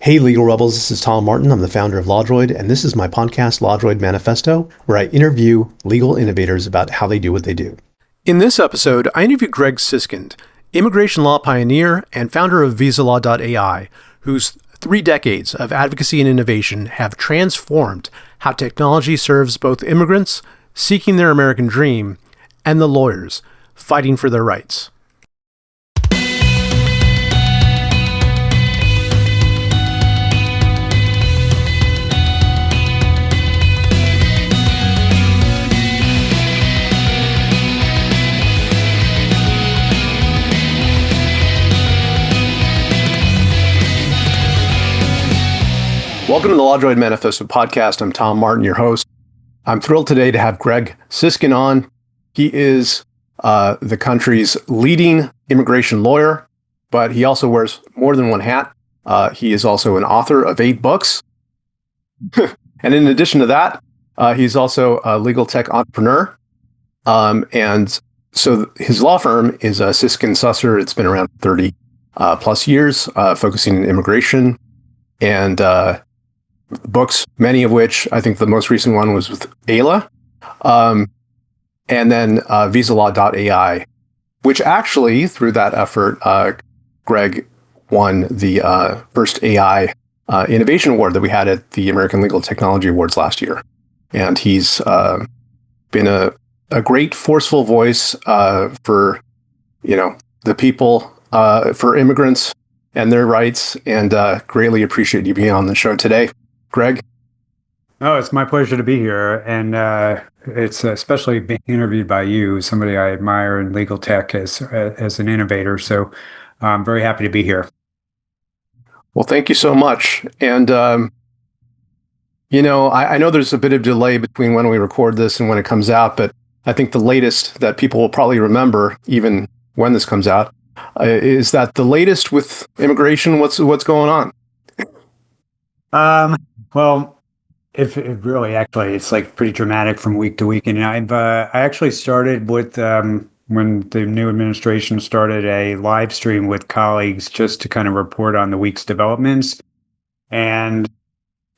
Hey, Legal Rebels, this is Tom Martin. I'm the founder of LawDroid, and this is my podcast, LawDroid Manifesto, where I interview legal innovators about how they do what they do. In this episode, I interview Greg Siskind, immigration law pioneer and founder of VisaLaw.ai, whose 3 decades of advocacy and innovation have transformed how technology serves both immigrants seeking their American dream and the lawyers fighting for their rights. Welcome to the LawDroid Manifesto podcast. I'm Tom Martin, your host. I'm thrilled today to have Greg Siskind on. He is the country's leading immigration lawyer, but he also wears more than one hat. He is also an author of 8 books. And in addition to that, he's also a legal tech entrepreneur. And so his law firm is Siskind Susser. It's been around 30 plus years, focusing on immigration and books, many of which I think the most recent one was with Ayla, and then VisaLaw.ai, which actually through that effort, Greg won the first AI innovation award that we had at the American Legal Technology Awards last year. And he's been a great forceful voice for the people, for immigrants and their rights, and greatly appreciate you being on the show today. Greg? Oh, it's my pleasure to be here. And it's especially being interviewed by you, somebody I admire in legal tech as an innovator. So I'm very happy to be here. Well, thank you so much. And, I know there's a bit of delay between when we record this and when it comes out, but I think the latest that people will probably remember, even when this comes out, is that the latest with immigration, what's going on? Well, if it really, actually, it's like pretty dramatic from week to week. And I actually started with, when the new administration started, a live stream with colleagues just to kind of report on the week's developments. And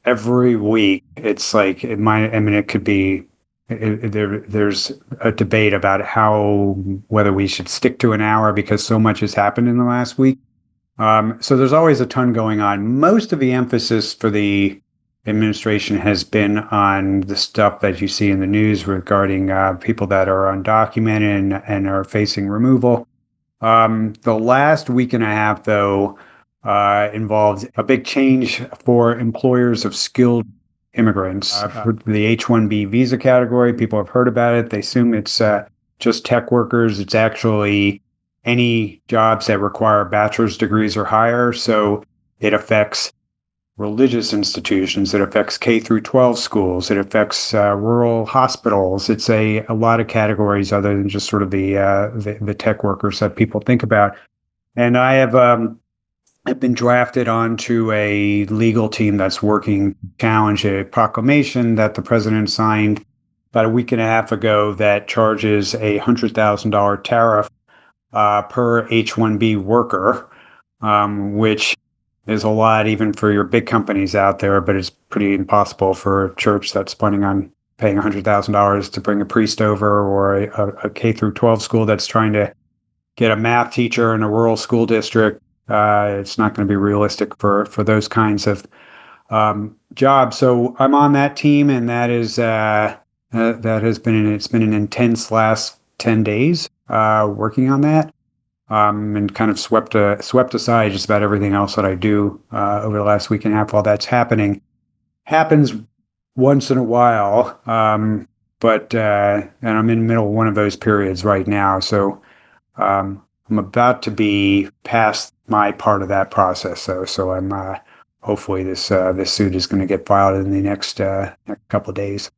every week, it's like, it could be, there's a debate about whether we should stick to an hour because so much has happened in the last week. So there's always a ton going on. Most of the emphasis for the administration has been on the stuff that you see in the news regarding people that are undocumented and are facing removal. The last week and a half, though, involved a big change for employers of skilled immigrants. For the H-1B visa category, people have heard about it. They assume it's just tech workers. It's actually any jobs that require bachelor's degrees or higher. So it affects religious institutions. It affects K through 12 schools. It affects rural hospitals. It's a lot of categories other than just sort of the tech workers that people think about. And I have I've been drafted onto a legal team that's working to challenge a proclamation that the president signed about a week and a half ago that charges a $100,000 tariff per H-1B worker, which is a lot even for your big companies out there, but it's pretty impossible for a church that's planning on paying $100,000 to bring a priest over, or a K through 12 school that's trying to get a math teacher in a rural school district. It's not going to be realistic for those kinds of jobs. So I'm on that team, and that has been it's been an intense last 10 days working on that. And kind of swept aside just about everything else that I do over the last week and a half while that's happening. Happens once in a while, but and I'm in the middle of one of those periods right now. So I'm about to be past my part of that process. So I'm hopefully this suit is going to get filed in the next couple of days.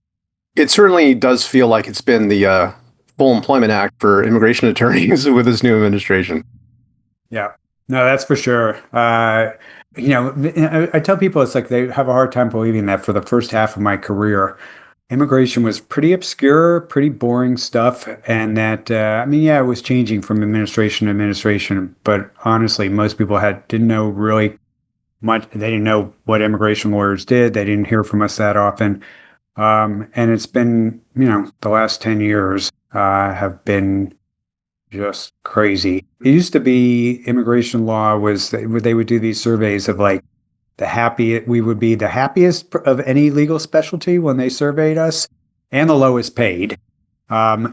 It certainly does feel like it's been the Full Employment Act for immigration attorneys with this new administration. Yeah, no, that's for sure. I tell people it's like they have a hard time believing that for the first half of my career, immigration was pretty obscure, pretty boring stuff. And that, it was changing from administration to administration. But honestly, most people didn't know really much. They didn't know what immigration lawyers did. They didn't hear from us that often. And it's been, the last 10 years have been just crazy. It used to be immigration law they would do these surveys of like we would be the happiest of any legal specialty when they surveyed us and the lowest paid. Now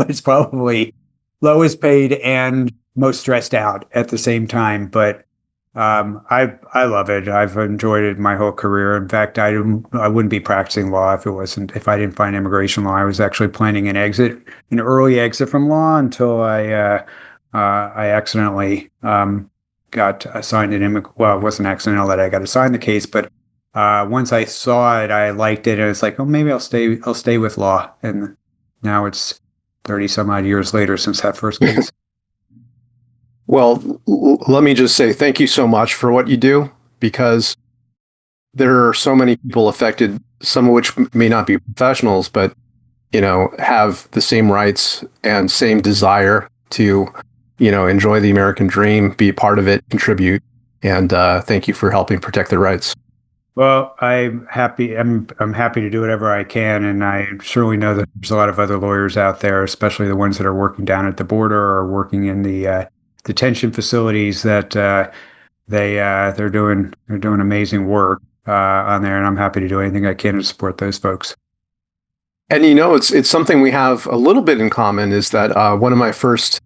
it's probably lowest paid and most stressed out at the same time. But I love it. I've enjoyed it my whole career. In fact, I wouldn't be practicing law if I didn't find immigration law. I was actually planning an early exit from law until I accidentally got assigned well, it wasn't accidental that I got assigned the case, but once I saw it, I liked it, and it's like, oh, maybe I'll stay with law. And now it's 30 some odd years later since that first case. Well, let me just say thank you so much for what you do, because there are so many people affected, some of which may not be professionals, but have the same rights and same desire to enjoy the American dream, be a part of it, contribute, and thank you for helping protect their rights. Well, I'm happy. I'm happy to do whatever I can, and I surely know that there's a lot of other lawyers out there, especially the ones that are working down at the border or working in the detention facilities, that they're doing amazing work on there, and I'm happy to do anything I can to support those folks. And it's something we have a little bit in common, is that one of my first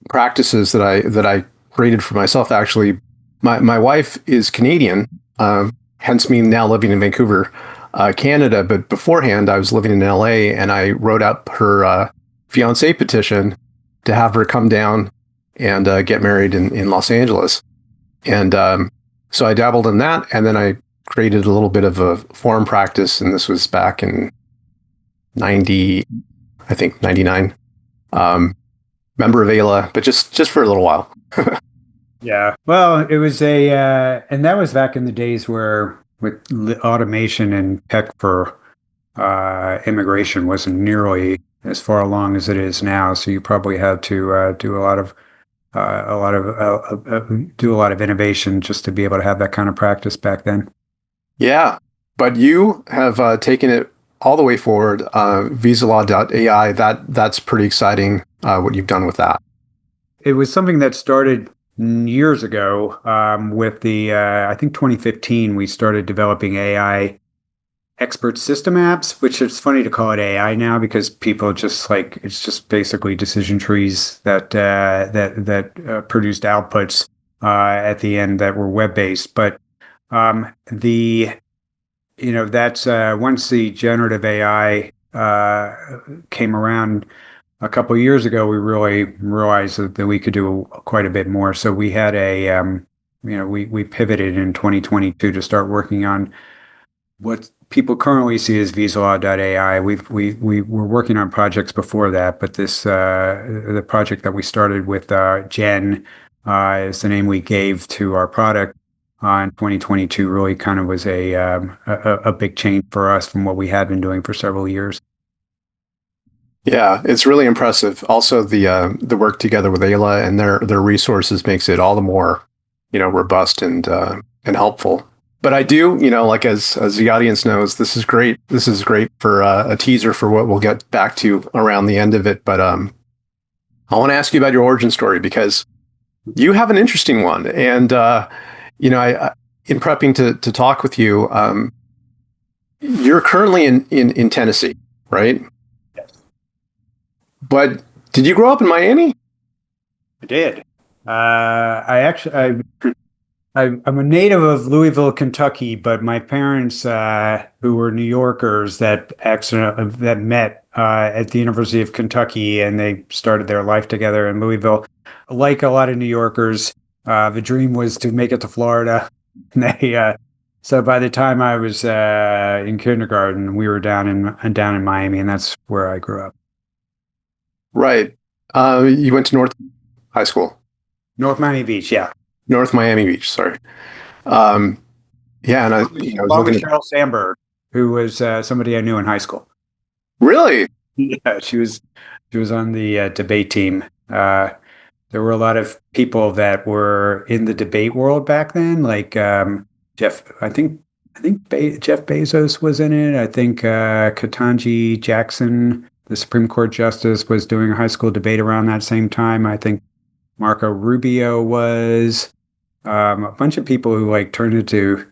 practices that I created for myself, actually, my wife is Canadian, hence me now living in Vancouver, Canada. But beforehand, I was living in LA, and I wrote up her fiancé petition to have her come down and get married in Los Angeles. And so I dabbled in that, and then I created a little bit of a forum practice, and this was back in 99. Member of AILA, but just for a little while. Yeah. Well, it was and that was back in the days where with automation and tech for immigration wasn't nearly as far along as it is now. So you probably had to do a lot of innovation just to be able to have that kind of practice back then. Yeah, but you have taken it all the way forward. VisaLaw.ai, that's pretty exciting. What you've done with that. It was something that started years ago with I think 2015, we started developing AI expert system apps, which it's funny to call it AI now because people just it's just basically decision trees that produced outputs at the end that were web-based. But that's once the generative AI came around a couple of years ago, we really realized that we could do quite a bit more. So we had we pivoted in 2022 to start working on what people currently see as VisaLaw.ai. We were working on projects before that, but the project that we started with Jen is the name we gave to our product in 2022. Really, kind of was a big change for us from what we had been doing for several years. Yeah, it's really impressive. Also, the work together with AILA and their resources makes it all the more, robust and helpful. But I do, like as the audience knows, this is great. This is great for a teaser for what we'll get back to around the end of it. But I want to ask you about your origin story, because you have an interesting one. And I in prepping to talk with you, you're currently in Tennessee, right? But did you grow up in Miami? I did. I'm a native of Louisville, Kentucky, but my parents, who were New Yorkers that met at the University of Kentucky, and they started their life together in Louisville. Like a lot of New Yorkers, the dream was to make it to Florida. So by the time I was in kindergarten, we were down in Miami, and that's where I grew up. Right. You went to North High School. North Miami Beach, yeah. North Miami Beach, sorry. Yeah, and I was looking at Cheryl Sandberg, who was somebody I knew in high school. Really? Yeah, she was on the debate team. there were a lot of people that were in the debate world back then, like Jeff. Jeff Bezos was in it. I think Ketanji Jackson, the Supreme Court justice, was doing a high school debate around that same time. I think Marco Rubio was. A bunch of people who like turned into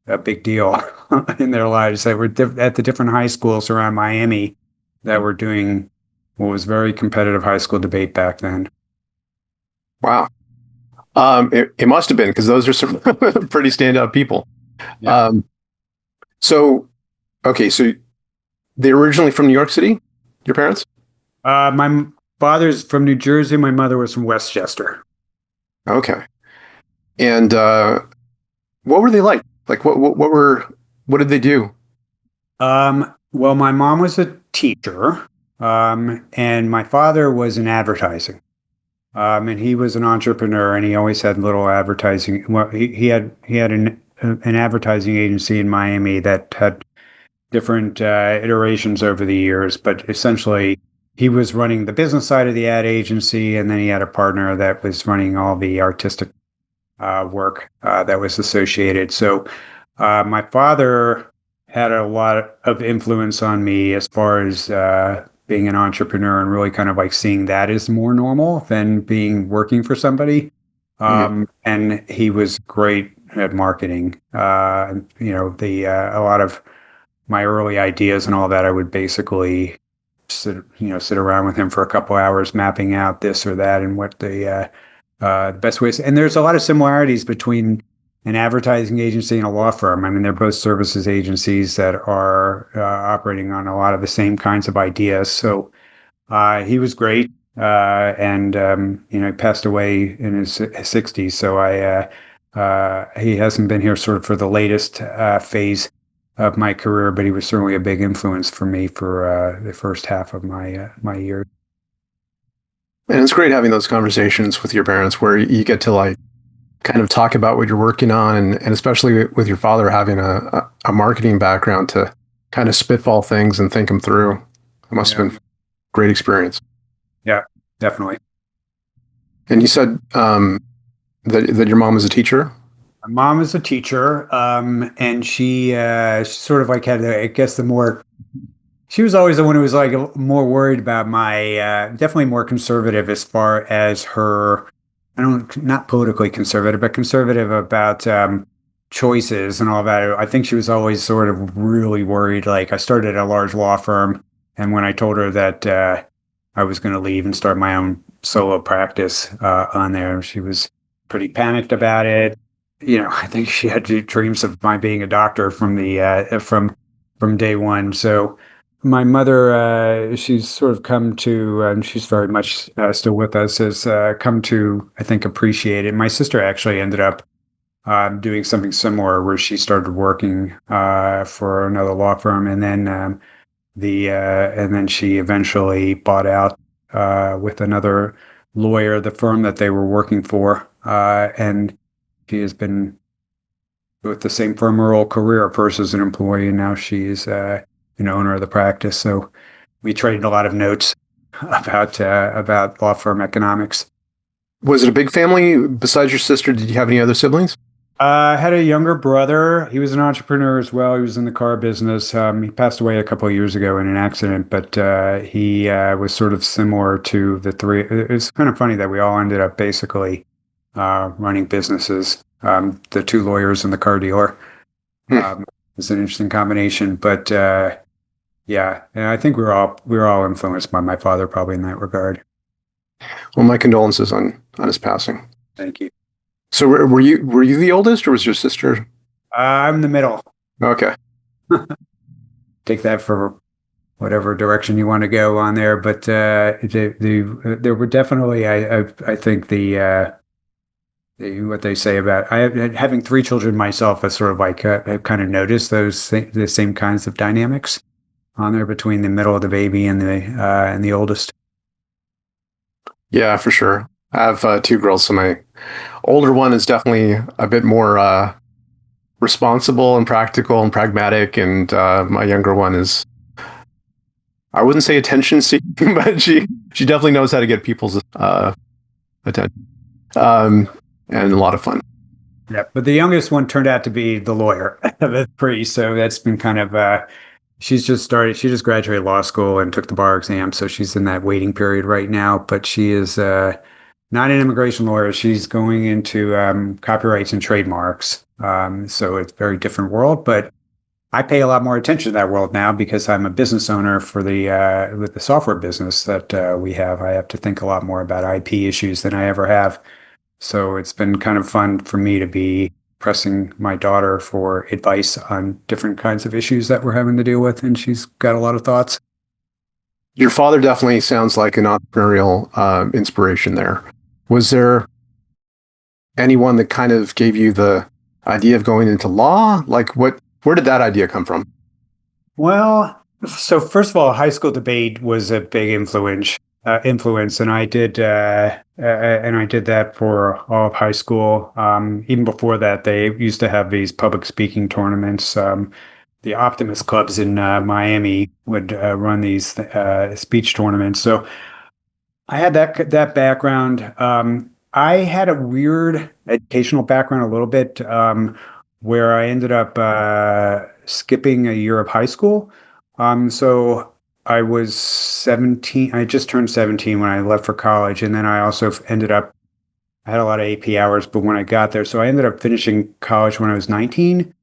a big deal in their lives that were at the different high schools around Miami that were doing what was very competitive high school debate back then. Wow. It must have been, because those are some pretty standout people. Yeah. So, okay, so they're originally from New York City, your parents? My father's from New Jersey. My mother was from Westchester. Okay. And what were they like? Like, what did they do? Well, my mom was a teacher, and my father was in advertising. And he was an entrepreneur, and he always had little advertising. Well, he had an advertising agency in Miami that had different iterations over the years, but essentially he was running the business side of the ad agency, and then he had a partner that was running all the artistic work that was associated. So my father had a lot of influence on me as far as being an entrepreneur, and really kind of like seeing that as more normal than being working for somebody. And he was great at marketing. A lot of my early ideas and all that, I would basically sit around with him for a couple hours, mapping out this or that and what the best ways. And there's a lot of similarities between an advertising agency and a law firm. I mean, they're both services agencies that are operating on a lot of the same kinds of ideas. So he was great, and he passed away in his 60s. So he hasn't been here sort of for the latest phase of my career, but he was certainly a big influence for me for the first half of my year. And it's great having those conversations with your parents where you get to like kind of talk about what you're working on, and especially with your father having a marketing background to kind of spitball things and think them through. It must have been a great experience. Yeah, definitely. And you said that your mom was a teacher? My mom is a teacher, and she sort of like had, I guess, she was always the one who was like more worried about my, definitely more conservative as far as her, not politically conservative, but conservative about choices and all that. I think she was always sort of really worried. Like, I started a large law firm, and when I told her that I was going to leave and start my own solo practice on there, she was pretty panicked about it. I think she had dreams of my being a doctor from from day one. So my mother, she's sort of come to, and she's very much still with us, has come to, I think, appreciate it. My sister actually ended up doing something similar, where she started working for another law firm, and then and then she eventually bought out with another lawyer the firm that they were working for, and she has been with the same firm her whole career, first as an employee, and now she's an owner of the practice. So we traded a lot of notes about law firm economics. Was it a big family besides your sister? Did you have any other siblings? I had a younger brother. He was an entrepreneur as well. He was in the car business. He passed away a couple of years ago in an accident, but he was sort of similar to the three. It's kind of funny that we all ended up basically running businesses. The two lawyers and the car dealer. It's an interesting combination, but yeah, and I think we were all influenced by my father, probably in that regard. Well, my condolences on his passing. Thank you. So were you the oldest, or was your sister? I'm the middle. Okay. Take that for whatever direction you want to go on there, but there were definitely, I think what they say about having three children myself, I sort of like I've kind of noticed the same kinds of dynamics on there between the middle of the baby and the oldest. Yeah, for sure. I have two girls, so my older one is definitely a bit more responsible and practical and pragmatic, and my younger one is, I wouldn't say attention seeking, but she definitely knows how to get people's attention, and a lot of fun. Yeah, but the youngest one turned out to be the lawyer. That's pretty. So that's been kind of. She's just started. She just graduated law school and took the bar exam, so she's in that waiting period right now. But she is not an immigration lawyer. She's going into copyrights and trademarks. So it's a very different world. But I pay a lot more attention to that world now because I'm a business owner for the with the software business that we have. I have to think a lot more about IP issues than I ever have. So it's been kind of fun for me to be pressing my daughter for advice on different kinds of issues that we're having to deal with, and she's got a lot of thoughts. Your father definitely sounds like an entrepreneurial inspiration there. Was there anyone that kind of gave you the idea of going into law? Like where did that idea come from? Well, so first of all, high school debate was a big influence, and I did that for all of high school. Even before that, they used to have these public speaking tournaments. The Optimist clubs in Miami would run these speech tournaments. So I had that background. I had a weird educational background a little bit, where I ended up skipping a year of high school. So I was 17. I just turned 17 when I left for college, and then I also ended up. I had a lot of AP hours, but when I got there, so I ended up finishing college when I was 19,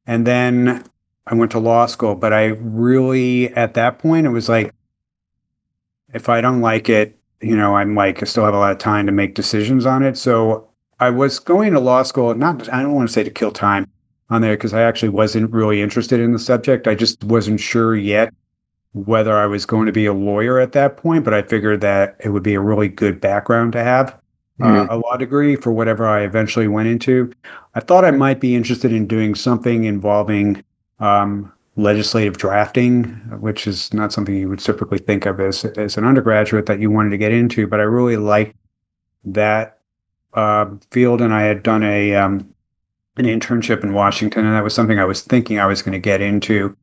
and then I went to law school. But I really, at that point, it was like, if I don't like it, I'm like, I still have a lot of time to make decisions on it. So I was going to law school, I don't want to say to kill time on there because I actually wasn't really interested in the subject. I just wasn't sure yet whether I was going to be a lawyer at that point, but I figured that it would be a really good background to have a law degree for whatever I eventually went into. I thought I might be interested in doing something involving legislative drafting, which is not something you would typically think of as an undergraduate that you wanted to get into, but I really liked that field, and I had done an internship in Washington, and that was something I was thinking I was going to get into,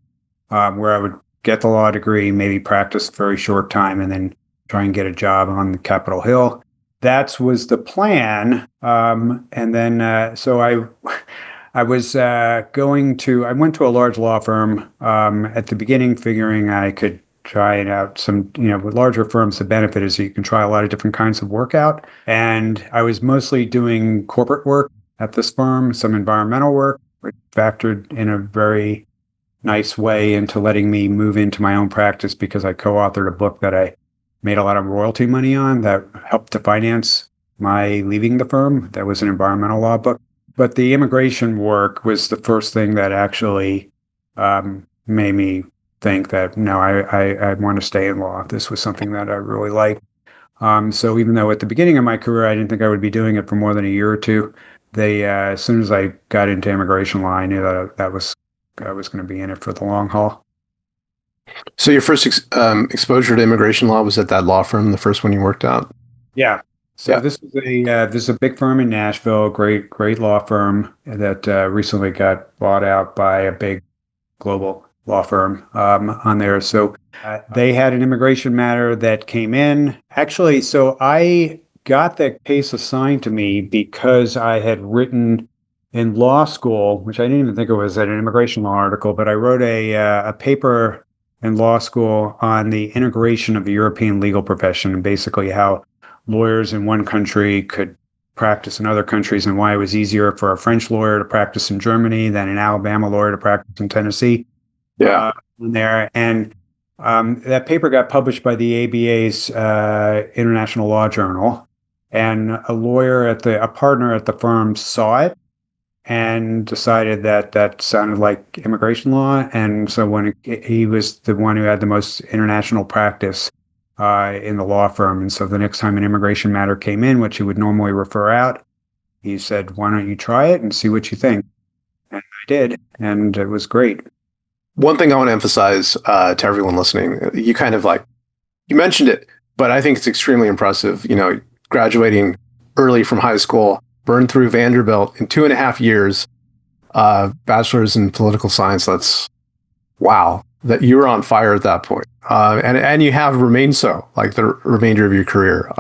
where I would get the law degree, maybe practice a very short time, and then try and get a job on Capitol Hill. That was the plan. And then, so I was I went to a large law firm at the beginning, figuring I could try it out. With larger firms, the benefit is that you can try a lot of different kinds of work out. And I was mostly doing corporate work at this firm, some environmental work, which factored in a very nice way into letting me move into my own practice because I co-authored a book that I made a lot of royalty money on that helped to finance my leaving the firm. That was an environmental law book. But the immigration work was the first thing that actually made me think that, no, I want to stay in law. This was something that I really liked. So even though at the beginning of my career, I didn't think I would be doing it for more than a year or two, as soon as I got into immigration law, I knew that I was going to be in it for the long haul. So your first exposure to immigration law was at that law firm, the first one you worked at? Yeah. So yeah. This is a big firm in Nashville, great law firm that recently got bought out by a big global law firm on there. So they had an immigration matter that came in. Actually, so I got that case assigned to me because I had written in law school, which I didn't even think it was an immigration law article, but I wrote a paper in law school on the integration of the European legal profession and basically how lawyers in one country could practice in other countries and why it was easier for a French lawyer to practice in Germany than an Alabama lawyer to practice in Tennessee. Yeah. There. And that paper got published by the ABA's International Law Journal, and a partner at the firm saw it and decided that sounded like immigration law. And so when he was the one who had the most international practice in the law firm. And so the next time an immigration matter came in, which he would normally refer out, he said, "Why don't you try it and see what you think?" And I did, and it was great. One thing I want to emphasize to everyone listening, you mentioned it, but I think it's extremely impressive. Graduating early from high school, burned through Vanderbilt in 2.5 years, bachelor's in political science. That's wow, that you were on fire at that point. And you have remained so, like the remainder of your career.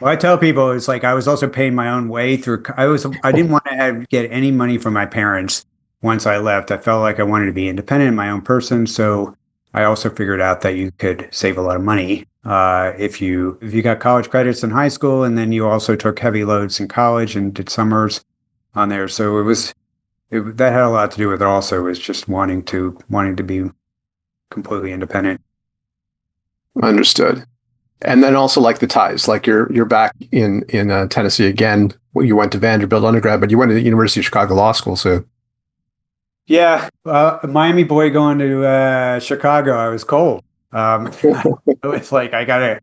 Well, I tell people it's like I was also paying my own way through. I didn't want to get any money from my parents once I left. I felt like I wanted to be independent, my own person. So I also figured out that you could save a lot of money if you got college credits in high school, and then you also took heavy loads in college and did summers on there. So that had a lot to do with it. Also, was just wanting to be completely independent. Understood. And then also like the ties, like you're back in Tennessee again. Well, you went to Vanderbilt undergrad, but you went to the University of Chicago Law School. So Yeah, a Miami boy going to Chicago. I was cold. It was like I gotta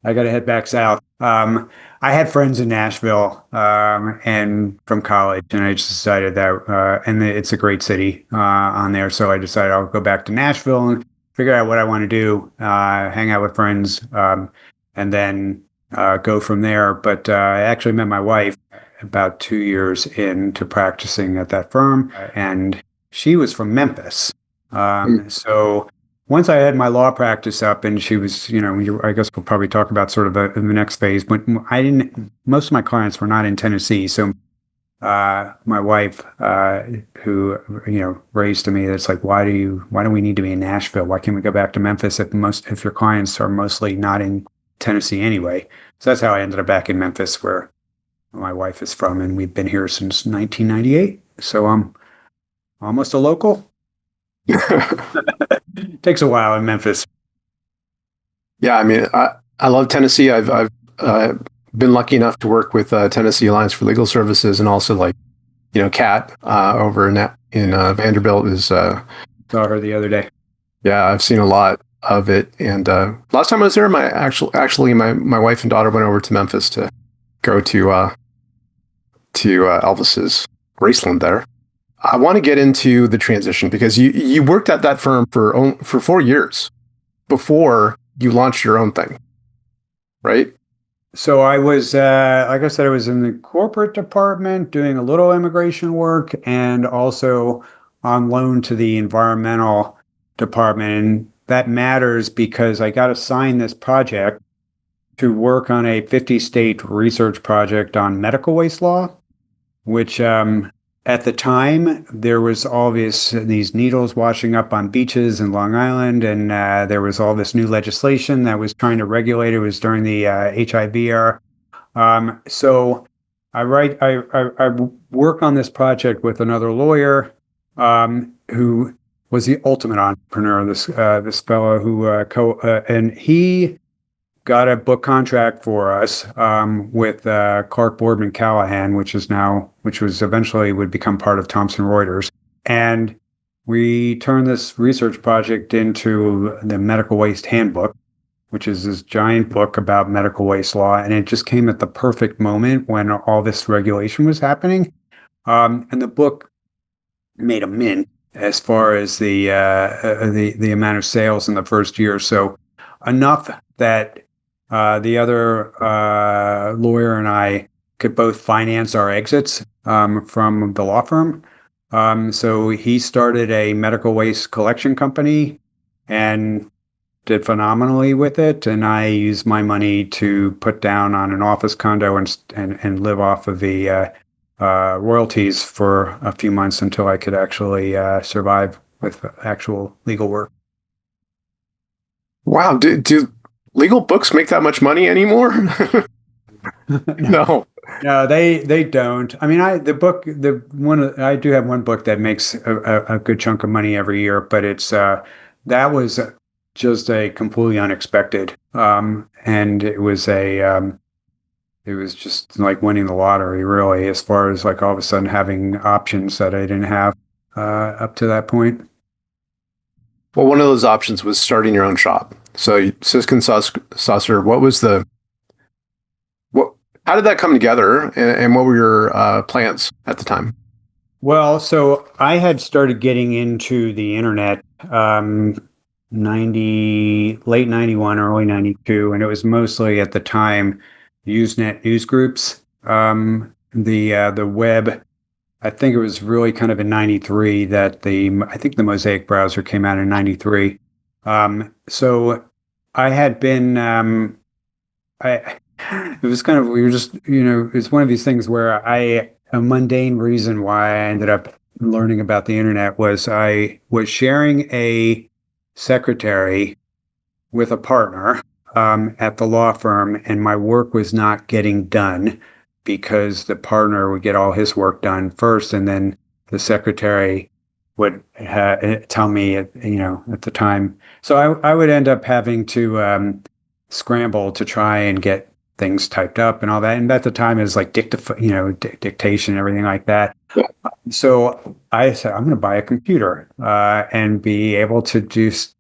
head back south. I had friends in Nashville and from college, and I just decided that, and it's a great city on there. So I decided I'll go back to Nashville and figure out what I want to do, hang out with friends, and then go from there. But I actually met my wife about 2 years into practicing at that firm, and she was from Memphis. So once I had my law practice up, and she was, I guess we'll probably talk about sort of the next phase, but most of my clients were not in Tennessee. So my wife, who, raised to me, that's like, why do we need to be in Nashville? Why can't we go back to Memphis if your clients are mostly not in Tennessee anyway? So that's how I ended up back in Memphis, where my wife is from, and we've been here since 1998. So I'm almost a local. Takes a while in Memphis. yeah, I mean, I love Tennessee. I've been lucky enough to work with Tennessee Alliance for Legal Services, and also like Kat over in Vanderbilt is Saw her the other day. yeah, I've seen a lot of it. And last time I was there, my wife and daughter went over to Memphis to go to Elvis's Graceland there. I want to get into the transition because you worked at that firm for 4 years before you launched your own thing, right? So I was, like I said, I was in the corporate department doing a little immigration work, and also on loan to the environmental department. And that matters because I got assigned this project to work on a 50-state research project on medical waste law, which at the time there was all these needles washing up on beaches in Long Island, and there was all this new legislation that was trying to regulate it. It was during the HIV era. So I work on this project with another lawyer who was the ultimate entrepreneur. This fellow who and he got a book contract for us with Clark Boardman Callahan, which was eventually would become part of Thomson Reuters. And we turned this research project into the Medical Waste Handbook, which is this giant book about medical waste law. And it just came at the perfect moment when all this regulation was happening. And the book made a mint as far as the amount of sales in the first year. So enough that the other lawyer and I could both finance our exits from the law firm. So he started a medical waste collection company and did phenomenally with it. And I used my money to put down on an office condo and live off of the royalties for a few months until I could actually survive with actual legal work. Wow, do legal books make that much money anymore? No. No, they don't. I mean, I do have one book that makes a good chunk of money every year, but that was just a completely unexpected, and it was just like winning the lottery, really, as far as like all of a sudden having options that I didn't have up to that point. Well, one of those options was starting your own shop. So Siskind Saucer, how did that come together, and what were your plans at the time? Well, so I had started getting into the internet late 91, early 92, and it was mostly at the time Usenet news groups. The web, I think it was really kind of in 93 that I think the Mosaic browser came out in 93. So I had been, I it was kind of, we were just, it's one of these things where a mundane reason why I ended up learning about the internet was I was sharing a secretary with a partner at the law firm, and my work was not getting done because the partner would get all his work done first, and then the secretary would tell me, at the time. So I would end up having to scramble to try and get things typed up and all that. And at the time, it was like dictation and everything like that. So I said, I'm going to buy a computer and be able to just,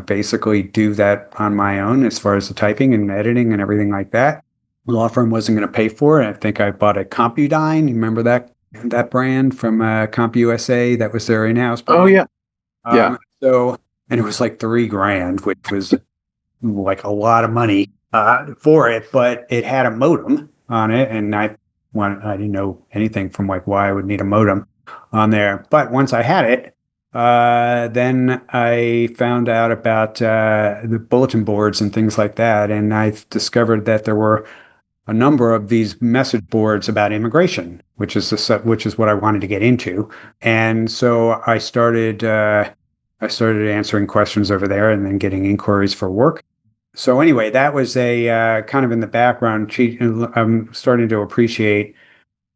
basically do that on my own as far as the typing and editing and everything like that. The law firm wasn't going to pay for it. I think I bought a CompuDyne. You remember that brand from CompUSA? That was their in-house brand. Oh yeah. Yeah. And it was like $3,000, which was like a lot of money for it, but it had a modem on it, and I didn't know anything from like why I would need a modem on there. But once I had it, then I found out about the bulletin boards and things like that, and I discovered that there were a number of these message boards about immigration, which is what I wanted to get into, and so I started answering questions over there, and then getting inquiries for work. So anyway, that was a kind of in the background. I'm starting to appreciate,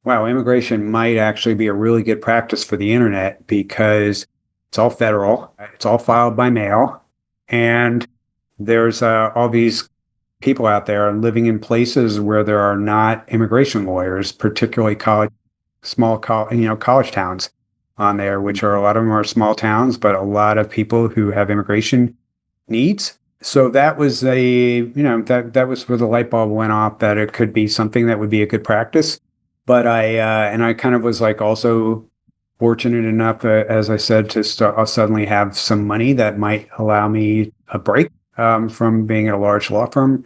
wow, immigration might actually be a really good practice for the internet because it's all federal, it's all filed by mail, and there's all these people out there living in places where there are not immigration lawyers, particularly college towns on there, which are, a lot of them are small towns, but a lot of people who have immigration needs. So that was that was where the light bulb went off that it could be something that would be a good practice. But I kind of was like also fortunate enough, as I said, to suddenly have some money that might allow me a break from being at a large law firm.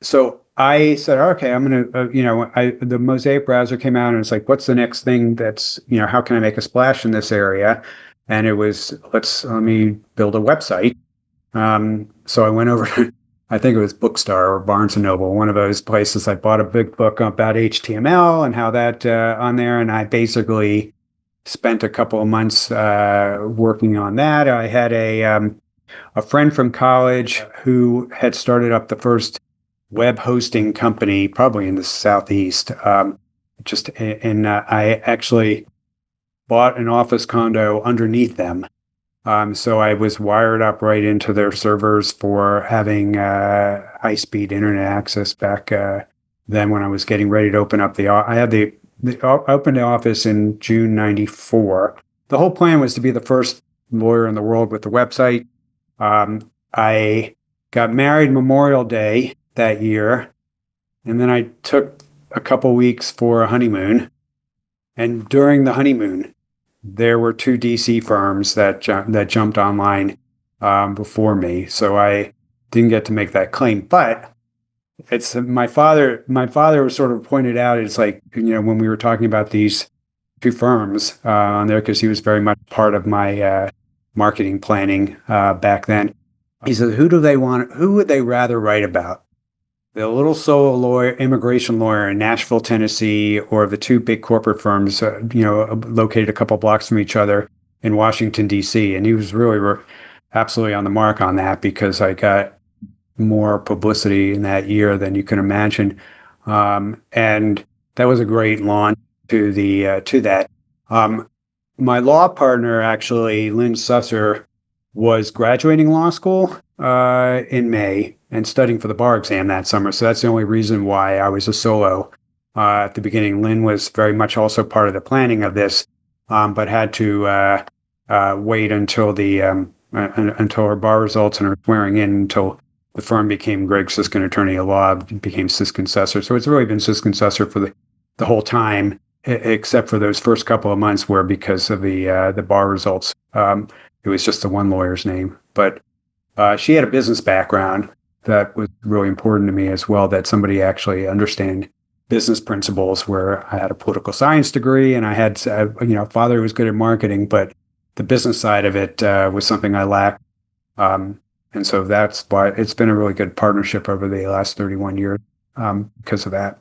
So I said, okay, I'm going to, the Mosaic browser came out, and it's like, what's the next thing that's, how can I make a splash in this area? And it was, let me build a website. So I went over to, I think it was Bookstar or Barnes and Noble, one of those places. I bought a big book about HTML and how that on there. And I basically spent a couple of months working on that. I had a friend from college who had started up the first web hosting company, probably in the Southeast. I actually bought an office condo underneath them. So I was wired up right into their servers for having high-speed internet access back then when I was getting ready to open up I opened the office in June '94. The whole plan was to be the first lawyer in the world with the website. I got married Memorial Day that year, and then I took a couple weeks for a honeymoon. And during the honeymoon, there were two DC firms that jumped online before me, so I didn't get to make that claim. But it's my father. My father was sort of pointed out. It's like, when we were talking about these two firms on there, because he was very much part of my marketing planning back then. He said, Who would they rather write about? The little solo lawyer, immigration lawyer in Nashville, Tennessee, or the two big corporate firms, located a couple blocks from each other in Washington, D.C. And he was really absolutely on the mark on that, because I got more publicity in that year than you can imagine. And that was a great launch to that. My law partner, actually, Lynn Susser, was graduating law school in May and studying for the bar exam that summer. So that's the only reason why I was a solo at the beginning. Lynn was very much also part of the planning of this, but had to wait until until her bar results and her swearing in, until the firm became Greg Siskind Attorney at Law, became Siskind Susser. So it's really been Siskind Susser for the whole time, except for those first couple of months where, because of the bar results, it was just the one lawyer's name. But she had a business background that was really important to me as well, that somebody actually understand business principles, where I had a political science degree, and I had, a father who was good at marketing, but the business side of it was something I lacked. And so that's why it's been a really good partnership over the last 31 years. because of that.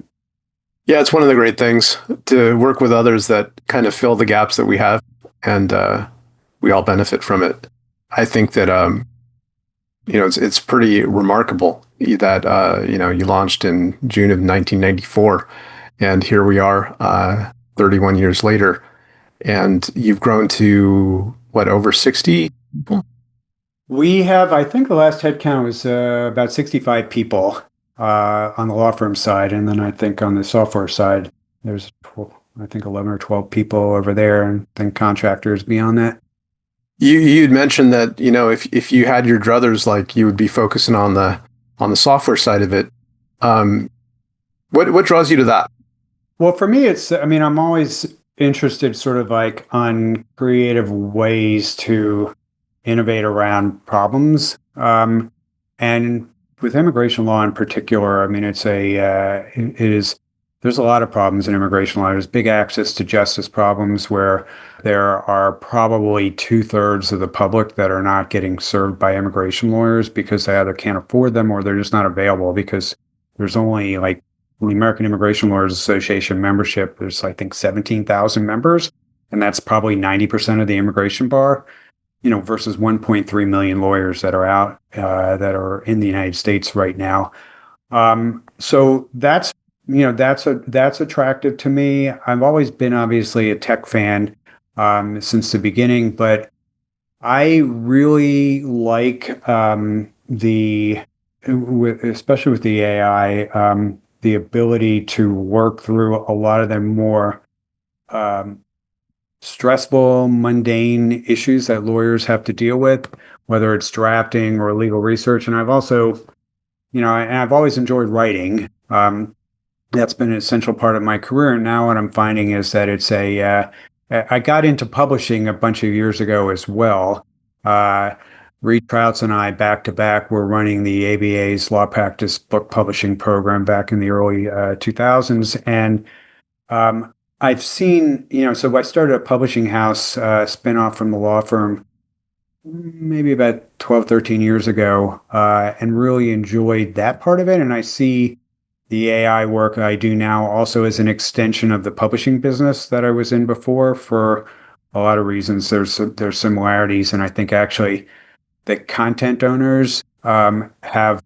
Yeah, it's one of the great things to work with others that kind of fill the gaps that we have, and we all benefit from it. I think that it's pretty remarkable that you launched in June of 1994, and here we are, 31 years later, and you've grown to what, over 60 people? We have, I think the last head count was about 65 people on the law firm side. And then I think on the software side, there's, I think 11 or 12 people over there, and then contractors beyond that. You'd mentioned that, if you had your druthers, like you would be focusing on the software side of it. What draws you to that? Well, for me, I'm always interested sort of like on creative ways to innovate around problems. And with immigration law in particular, I mean, there's a lot of problems in immigration law. There's big access to justice problems where there are probably 2/3 of the public that are not getting served by immigration lawyers because they either can't afford them or they're just not available, because there's only like the American Immigration Lawyers Association membership. There's, I think, 17,000 members, and that's probably 90% of the immigration bar, versus 1.3 million lawyers that are out, that are in the United States right now. So that's attractive to me. I've always been obviously a tech fan since the beginning, but I really like especially with the AI, the ability to work through a lot of the more stressful, mundane issues that lawyers have to deal with, whether it's drafting or legal research. And I've also, I've always enjoyed writing. That's been an essential part of my career. And now what I'm finding is that I got into publishing a bunch of years ago as well. Reed Trouts and I, back to back, were running the ABA's law practice book publishing program back in the early 2000s. And I've seen, so I started a publishing house spinoff from the law firm maybe about 12, 13 years ago, and really enjoyed that part of it. And I see the AI work I do now also as an extension of the publishing business that I was in before, for a lot of reasons. There's similarities, and I think actually the content owners have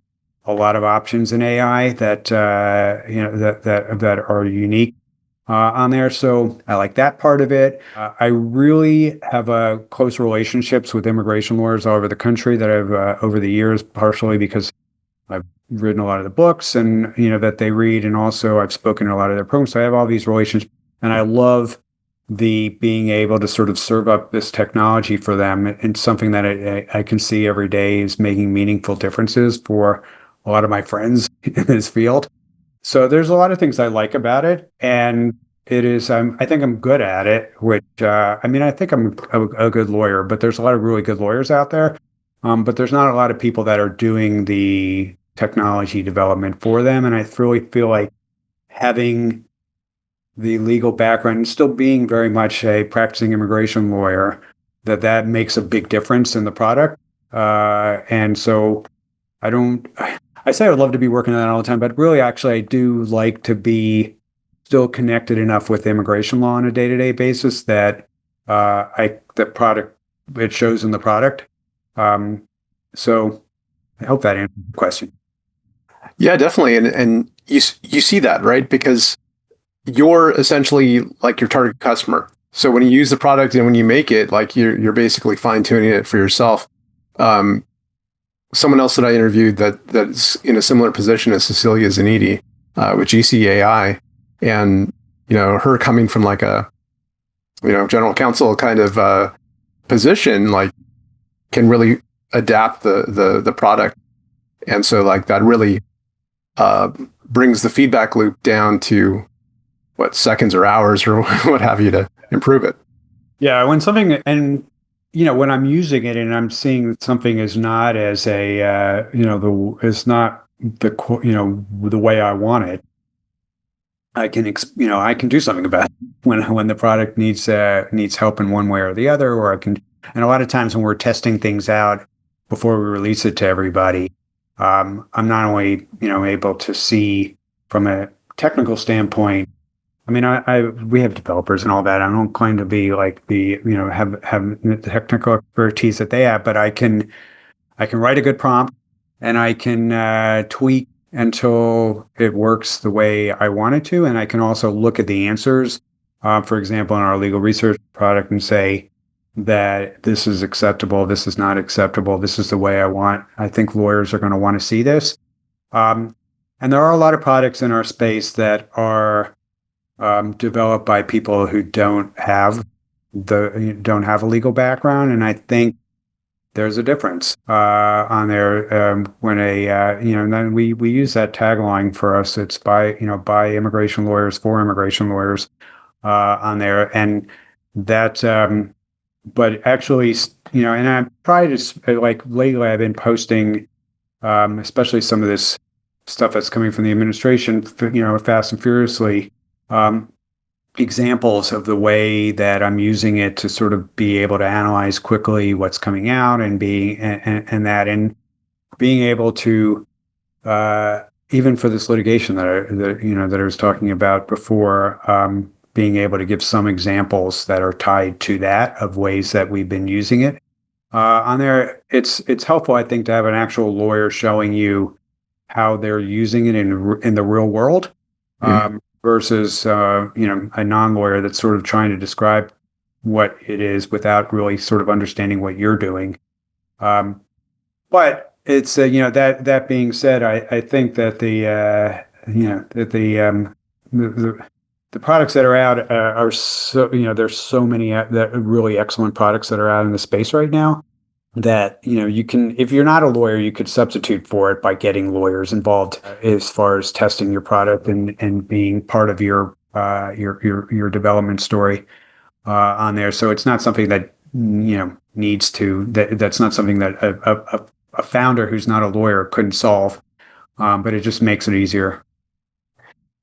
a lot of options in AI that that are unique on there. So I like that part of it. I really have close relationships with immigration lawyers all over the country that I've over the years, partially because I've written a lot of the books and that they read, and also I've spoken to a lot of their programs. So I have all these relationships, and I love the being able to sort of serve up this technology for them, and something that I can see every day is making meaningful differences for a lot of my friends in this field. So there's a lot of things I like about it, and I think I'm good at it, which, I think I'm a good lawyer, but there's a lot of really good lawyers out there. But there's not a lot of people that are doing the technology development for them. And I really feel like having the legal background and still being very much a practicing immigration lawyer, that makes a big difference in the product. And so I say I would love to be working on that all the time, but really, actually, I do like to be still connected enough with immigration law on a day-to-day basis that it shows in the product. So I hope that answers the question. Yeah, definitely. And you see that, right? Because you're essentially like your target customer. So when you use the product and when you make it, like you're basically fine tuning it for yourself. Someone else that I interviewed that's in a similar position as Cecilia Zanidi with GCAI, and her coming from like a general counsel kind of position, like can really adapt the product, and so like that really brings the feedback loop down to seconds or hours or what have you to improve it. Yeah, when I'm using it and I'm seeing that something is not as is not the way I want it, I can do something about it when the product needs help in one way or the other, or and a lot of times when we're testing things out before we release it to everybody, I'm not only able to see from a technical standpoint, I mean, we have developers and all that. I don't claim to be like have the technical expertise that they have, but I can write a good prompt, and I can tweak until it works the way I want it to. And I can also look at the answers, for example, in our legal research product, and say that this is acceptable, this is not acceptable, this is the way I think lawyers are going to want to see this. And there are a lot of products in our space that are developed by people who don't have a legal background, and I think there's a difference on there when and then we use that tagline for us. It's by immigration lawyers for immigration lawyers on there, and that. But actually, and I try to like lately I've been posting, especially some of this stuff that's coming from the administration, fast and furiously. Examples of the way that I'm using it to sort of be able to analyze quickly what's coming out and being able to even for this litigation that I was talking about before, being able to give some examples that are tied to that of ways that we've been using it on there. It's helpful, I think, to have an actual lawyer showing you how they're using it in the real world. Versus a non-lawyer that's sort of trying to describe what it is without really sort of understanding what you're doing. But it's that being said, I think that the products that are out are so there's so many that really excellent products that are out in the space right now that you can, if you're not a lawyer, you could substitute for it by getting lawyers involved as far as testing your product and being part of your development story on there. So it's not something that that's not something that a founder who's not a lawyer couldn't solve, but it just makes it easier.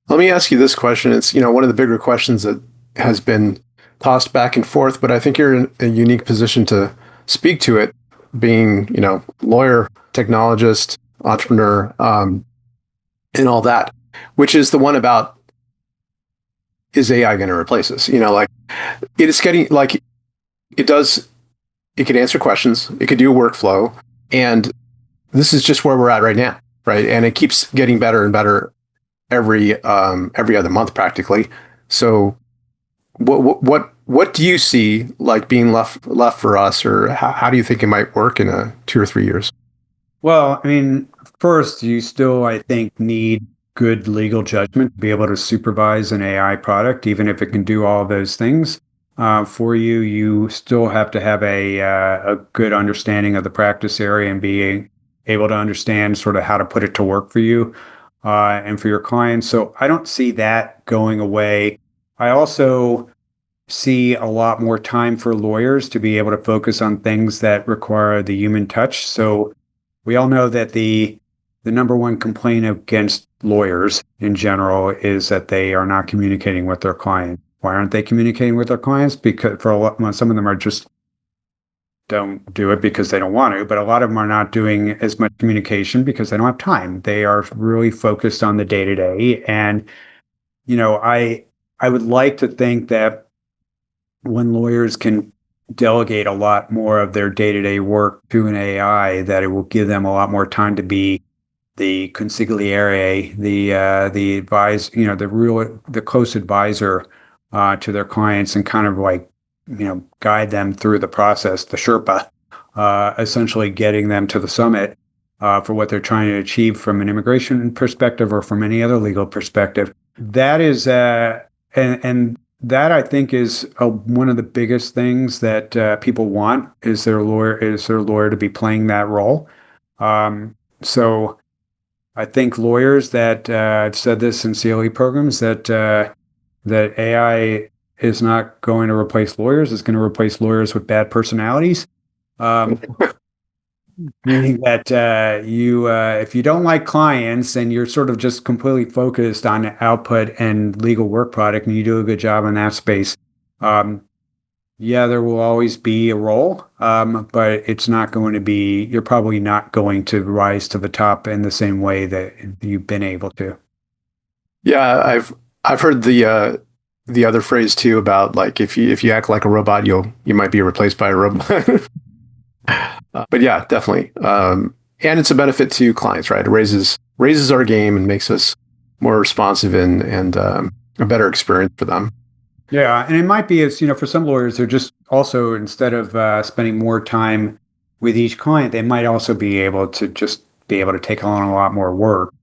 Let me ask you this question. It's one of the bigger questions that has been tossed back and forth, but I think you're in a unique position to speak to it, being, lawyer, technologist, entrepreneur, and all that, which is the one about, is AI going to replace us? Like it is getting like it could answer questions, it could do a workflow, and this is just where we're at right now, right? And it keeps getting better and better every other month practically. So what do you see like being left for us, or how do you think it might work in 2 or 3 years? Well, I mean, first, you still, I think, need good legal judgment to be able to supervise an AI product, even if it can do all of those things for you. You still have to have a good understanding of the practice area and being able to understand sort of how to put it to work for you and for your clients. So I don't see that going away. I also see a lot more time for lawyers to be able to focus on things that require the human touch. So we all know that the number one complaint against lawyers in general is that they are not communicating with their client. Why aren't they communicating with their clients? Because some of them are just don't do it because they don't want to, but a lot of them are not doing as much communication because they don't have time. They are really focused on the day-to-day. And, I would like to think that when lawyers can delegate a lot more of their day-to-day work to an AI, that it will give them a lot more time to be the consigliere, the advisor, the close advisor to their clients, and kind of like, guide them through the process, the Sherpa, essentially getting them to the summit for what they're trying to achieve from an immigration perspective or from any other legal perspective. That is, and that I think is one of the biggest things that people want is their lawyer to be playing that role. So I think lawyers that I've said this in CLE programs that AI is not going to replace lawyers. It's going to replace lawyers with bad personalities. Meaning that if you don't like clients and you're sort of just completely focused on output and legal work product, and you do a good job in that space, there will always be a role, but it's not going to be. You're probably not going to rise to the top in the same way that you've been able to. Yeah, I've heard the other phrase too about like if you act like a robot, you might be replaced by a robot. But yeah, definitely. And it's a benefit to clients, right? It raises our game and makes us more responsive and a better experience for them. Yeah, and it might be as, for some lawyers, they're just also, instead of spending more time with each client, they might also be able to just be able to take on a lot more work,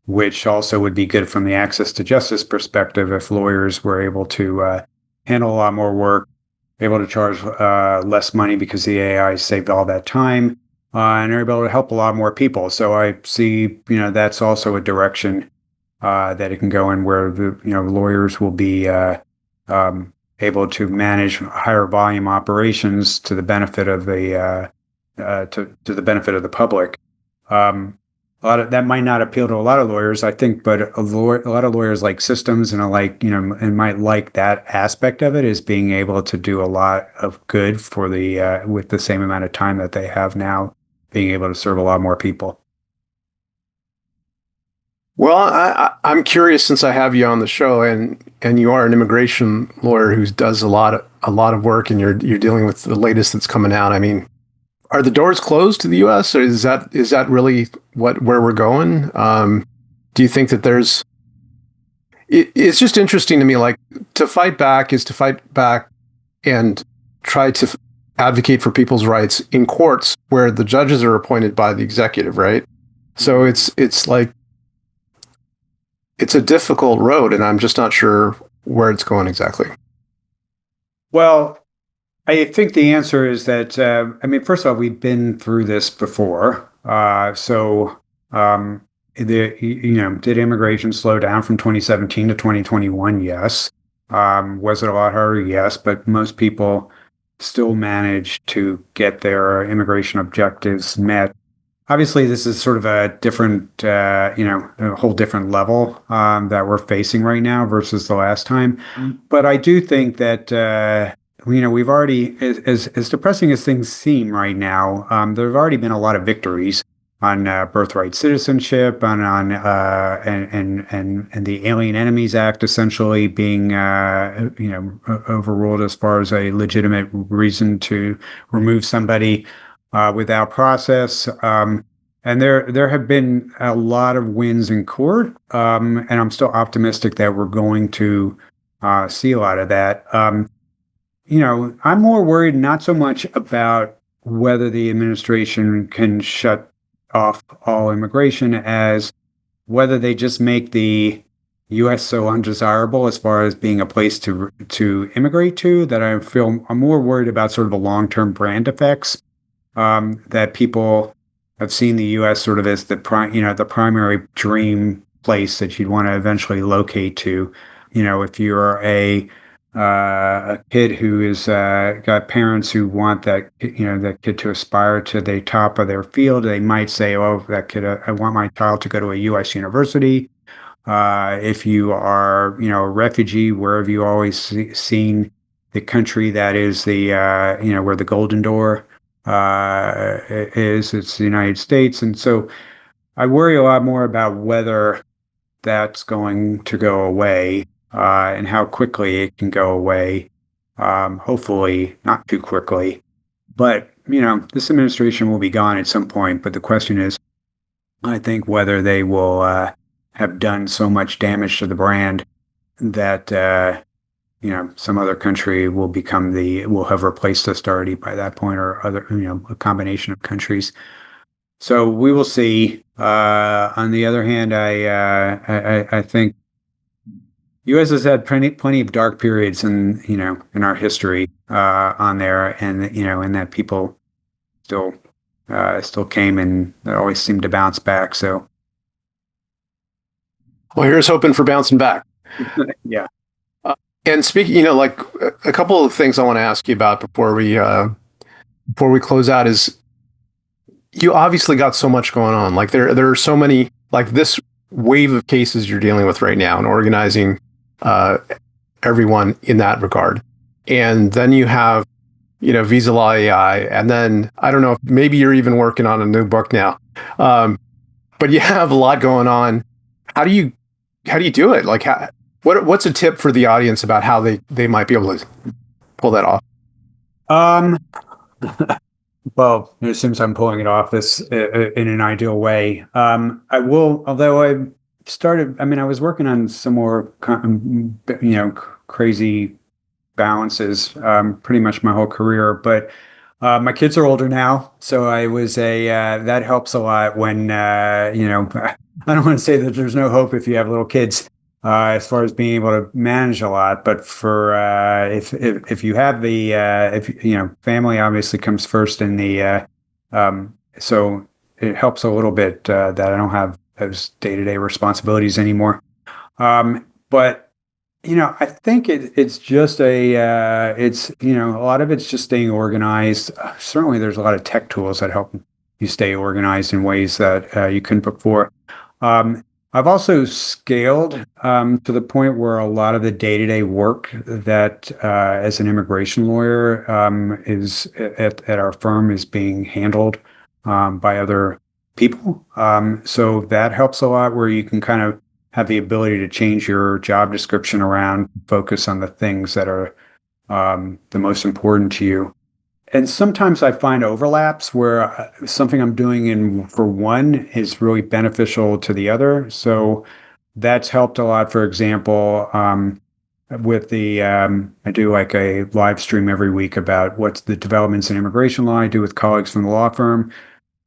which also would be good from the access to justice perspective if lawyers were able to handle a lot more work, able to charge less money because the AI saved all that time, and are able to help a lot more people. So I see, that's also a direction that it can go in, where the lawyers will be able to manage higher volume operations to the benefit of to the benefit of the public. A lot of that might not appeal to a lot of lawyers, I think, but a lot of lawyers like systems and and might like that aspect of it, is being able to do a lot of good for the with the same amount of time that they have now, being able to serve a lot more people. Well, I'm curious since I have you on the show, and you are an immigration lawyer who does a lot of work, and you're dealing with the latest that's coming out. I mean, are the doors closed to the U.S., or is that really where we're going? Do you think that it's just interesting to me, like to fight back is to fight back and try to advocate for people's rights in courts where the judges are appointed by the executive, right? So it's like it's a difficult road, and I'm just not sure where it's going exactly. Well, I think the answer is that, I mean, first of all, we've been through this before. Um, did immigration slow down from 2017 to 2021? Yes. Was it a lot harder? Yes. But most people still managed to get their immigration objectives met. Obviously, this is sort of a different, a whole different level that we're facing right now versus the last time. But I do think that, we've already, as depressing as things seem right now, there have already been a lot of victories on birthright citizenship, and the Alien Enemies Act essentially being, overruled as far as a legitimate reason to remove somebody without process. And there have been a lot of wins in court, and I'm still optimistic that we're going to see a lot of that. I'm more worried not so much about whether the administration can shut off all immigration as whether they just make the U.S. so undesirable as far as being a place to immigrate to, that I'm more worried about sort of the long-term brand effects, that people have seen the U.S. sort of as the primary dream place that you'd want to eventually locate to. If you're a kid who is got parents who want that kid to aspire to the top of their field, they might say, "Oh, that kid, I want my child to go to a U.S. university." If you are, a refugee, where have you always seen the country that is where the Golden Door is? It's the United States. And so I worry a lot more about whether that's going to go away, and how quickly it can go away. Hopefully not too quickly, but this administration will be gone at some point. But the question is, I think, whether they will have done so much damage to the brand that some other country will have replaced us already by that point, or other, a combination of countries. So we will see. On the other hand, I think U.S. has had plenty of dark periods in our history on there, and that people still came and always seemed to bounce back. So, Well, here's hoping for bouncing back. yeah. And speaking, like a couple of things I want to ask you about before we close out is, you obviously got so much going on. Like there are so many, like this wave of cases you're dealing with right now, and organizing everyone in that regard. And then you have, VisaLaw.ai, and then I don't know if maybe you're even working on a new book now, but you have a lot going on. How do you how do you do it? Like, what's a tip for the audience about how they might be able to pull that off? Um, well, it seems I'm pulling it off this in an ideal way. I will, although I mean, I was working on some more, crazy balances pretty much my whole career, but my kids are older now, so I was that helps a lot when I don't want to say that there's no hope if you have little kids as far as being able to manage a lot, but for if you have the if family obviously comes first in the so it helps a little bit that I don't have those day-to-day responsibilities anymore. But I think it's just it's, a lot of it's just staying organized. Certainly, there's a lot of tech tools that help you stay organized in ways that you couldn't before. I've also scaled to the point where a lot of the day-to-day work that as an immigration lawyer is at our firm is being handled by other people. So that helps a lot where you can kind of have the ability to change your job description around, focus on the things that are the most important to you. And sometimes I find overlaps where something I'm doing for one is really beneficial to the other. So that's helped a lot. For example, with I do like a live stream every week about what's the developments in immigration law I do with colleagues from the law firm.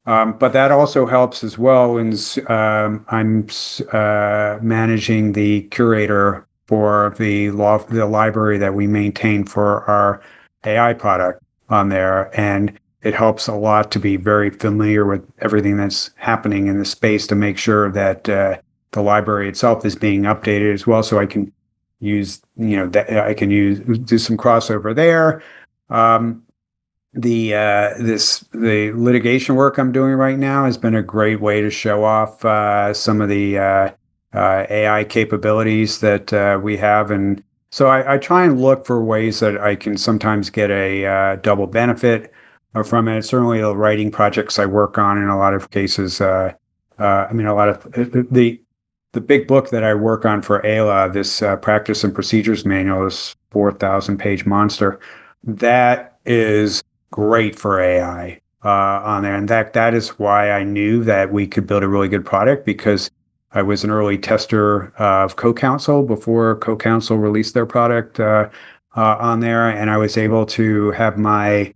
But that also helps as well. And I'm managing the curator for the library that we maintain for our AI product on there, and it helps a lot to be very familiar with everything that's happening in the space to make sure that the library itself is being updated as well. So I can use, that I can do some crossover there. The litigation work I'm doing right now has been a great way to show off some of the AI capabilities that we have, and so I try and look for ways that I can sometimes get a double benefit from it. Certainly, the writing projects I work on in a lot of cases. I mean, a lot of the big book that I work on for AILA, this practice and procedures manual, is 4,000-page monster. That is great for AI on there. And that is why I knew that we could build a really good product, because I was an early tester of CoCounsel before CoCounsel released their product on there. And I was able to have my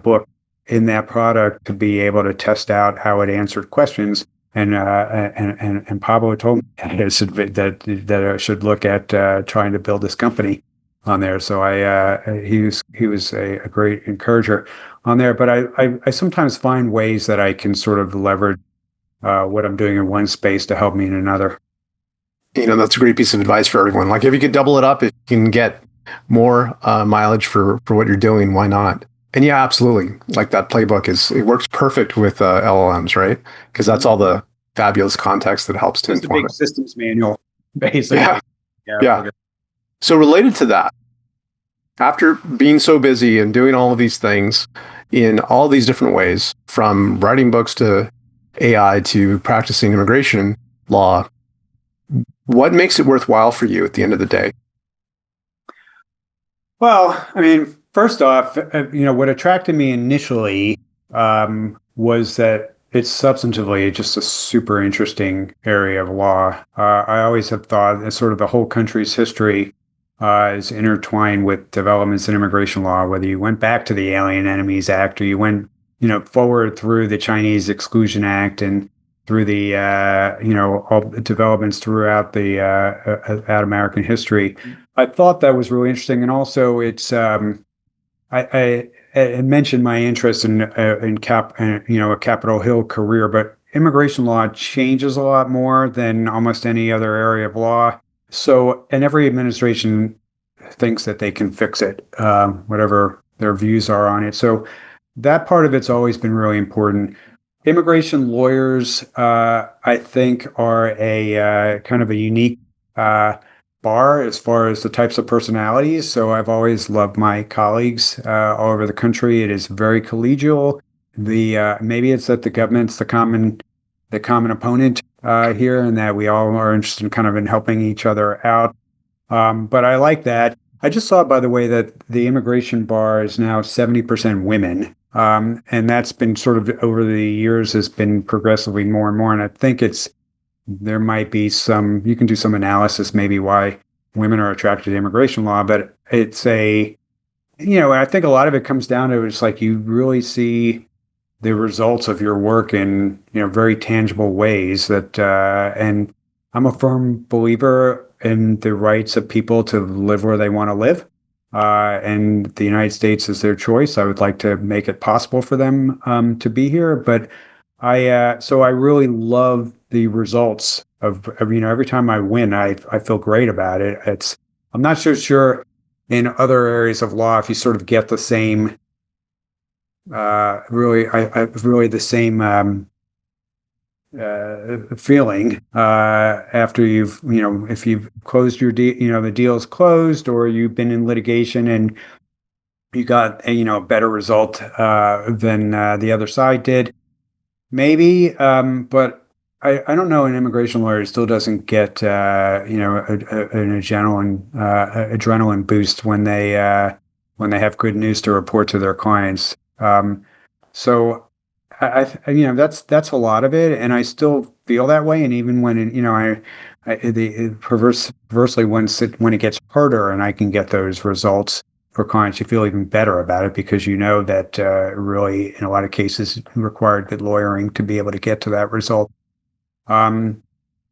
book in that product to be able to test out how it answered questions. And Pablo told me that I should look at trying to build this company on there. So he was a great encourager on there. But I sometimes find ways that I can sort of leverage what I'm doing in one space to help me in another. That's a great piece of advice for everyone. Like, if you could double it up, if you can get more mileage for what you're doing, why not? And yeah, absolutely. Like, that playbook it works perfect with LLMs, right? Because that's all the fabulous context that helps to inform it. It's a big systems manual, basically. Yeah. So related to that, after being so busy and doing all of these things in all these different ways, from writing books to AI to practicing immigration law, what makes it worthwhile for you at the end of the day? Well, I mean, first off, what attracted me initially was that it's substantively just a super interesting area of law. I always have thought that sort of the whole country's history is intertwined with developments in immigration law, whether you went back to the Alien Enemies Act or you went, forward through the Chinese Exclusion Act and through the, all the developments throughout the at American history. I thought that was really interesting. And also it's, I mentioned my interest in a Capitol Hill career, but immigration law changes a lot more than almost any other area of law. So, and every administration thinks that they can fix it, whatever their views are on it. So that part of it's always been really important. Immigration lawyers, I think, are a kind of a unique bar as far as the types of personalities. So I've always loved my colleagues all over the country. It is very collegial. Maybe it's that the government's the common opponent here, and that we all are interested in kind of in helping each other out. But I like that. I just saw, by the way, that the immigration bar is now 70% women. And that's been sort of over the years has been progressively more and more. And I think there might be you can do some analysis maybe why women are attracted to immigration law, but I think a lot of it comes down to it's like you really see the results of your work in, very tangible ways and I'm a firm believer in the rights of people to live where they want to live. And the United States is their choice. I would like to make it possible for them to be here. But so I really love the results of every time I win, I feel great about it. I'm not so sure in other areas of law if you sort of get the same, really the same feeling after if you've closed your the deal's closed, or you've been in litigation and you got a better result than the other side did, maybe. But I don't know. An immigration lawyer still doesn't get an adrenaline boost when they have good news to report to their clients. So that's a lot of it, and I still feel that way. And even when perversely when it gets harder, and I can get those results for clients, you feel even better about it because you know that really in a lot of cases it required good lawyering to be able to get to that result.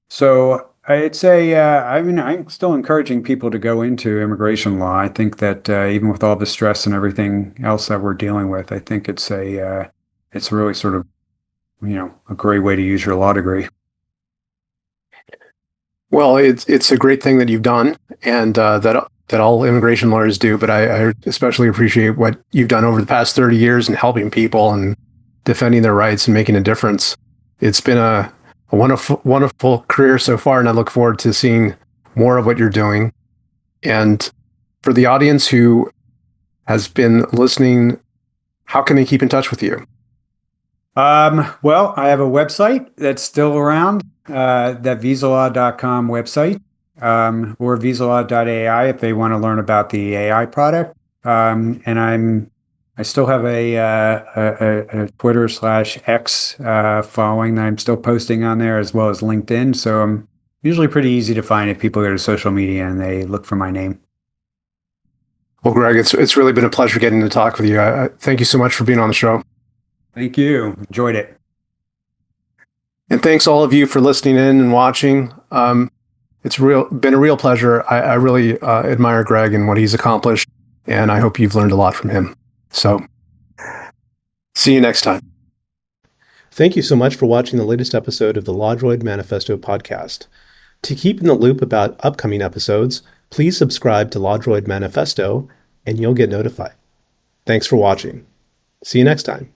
So I'd say I'm still encouraging people to go into immigration law. I think that even with all the stress and everything else that we're dealing with, I think it's really sort of, a great way to use your law degree. Well, it's a great thing that you've done, and that all immigration lawyers do. But I especially appreciate what you've done over the past 30 years in helping people and defending their rights and making a difference. It's been a wonderful career so far, and I look forward to seeing more of what you're doing. And for the audience who has been listening, how can they keep in touch with you? Well, I have a website that's still around, that VisaLaw.com website, or VisaLaw.ai if they want to learn about the AI product. And I still have a Twitter/X following that I'm still posting on there, as well as LinkedIn. So I'm usually pretty easy to find if people go to social media and they look for my name. Well, Greg, it's really been a pleasure getting to talk with you. Thank you so much for being on the show. Thank you. Enjoyed it. And thanks all of you for listening in and watching. It's been a real pleasure. I really admire Greg and what he's accomplished, and I hope you've learned a lot from him. So, see you next time. Thank you so much for watching the latest episode of the LawDroid Manifesto podcast. To keep in the loop about upcoming episodes, please subscribe to LawDroid Manifesto, and you'll get notified. Thanks for watching. See you next time.